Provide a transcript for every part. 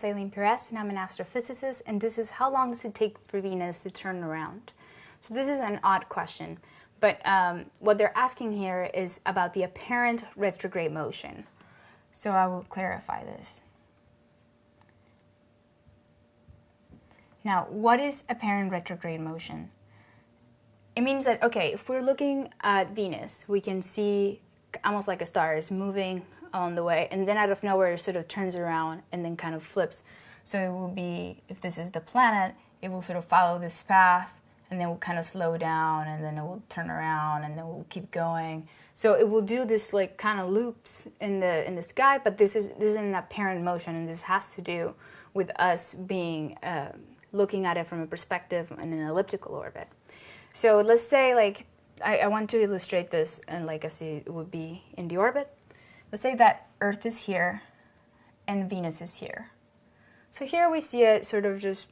is Eylene Pirez, and I'm an astrophysicist, and this is how long does it take for Venus to turn around? So this is an odd question, but what they're asking here is about the apparent retrograde motion. So I will clarify this. Now, what is apparent retrograde motion? It means that, okay, if we're looking at Venus, we can see almost like a star is moving on the way, and then out of nowhere it sort of turns around and then kind of flips. So it will be, if this is the planet, it will sort of follow this path, and then will kind of slow down, and then it will turn around, and then we'll keep going. So it will do this like kind of loops in the sky, but this is an apparent motion, and this has to do with us being looking at it from a perspective in an elliptical orbit. So let's say, like, I want to illustrate this, and like I see it would be in the orbit. Let's say that Earth is here and Venus is here. So here we see it sort of just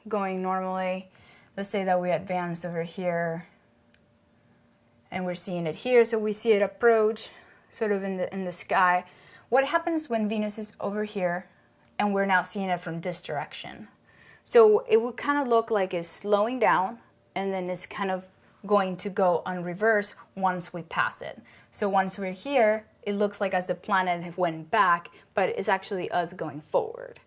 going normally. Let's say that we advance over here and we're seeing it here. So we see it approach sort of in the sky. What happens when Venus is over here and we're now seeing it from this direction? So it would kind of look like it's slowing down, and then it's kind of going to go on reverse once we pass it. So once we're here, it looks like as the planet went back, but it's actually us going forward.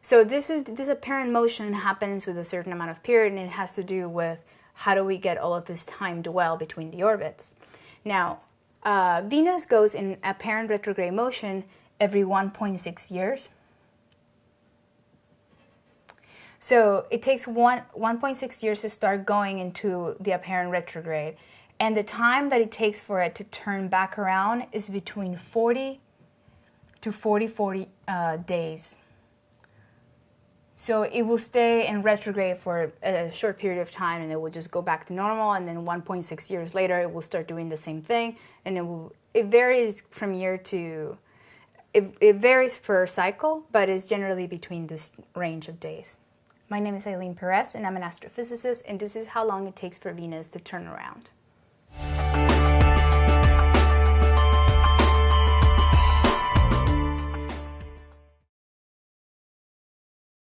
So this apparent motion happens with a certain amount of period, and it has to do with how do we get all of this time dwell between the orbits. Now, Venus goes in apparent retrograde motion every 1.6 years. So it takes 1.6 years to start going into the apparent retrograde. And the time that it takes for it to turn back around is between 40 to 40 days. So it will stay in retrograde for a short period of time, and it will just go back to normal, and then 1.6 years later it will start doing the same thing, and it varies from year to, it varies per cycle, but it's generally between this range of days. My name is Eylene Pirez, and I'm an astrophysicist, and this is how long it takes for Venus to turn around.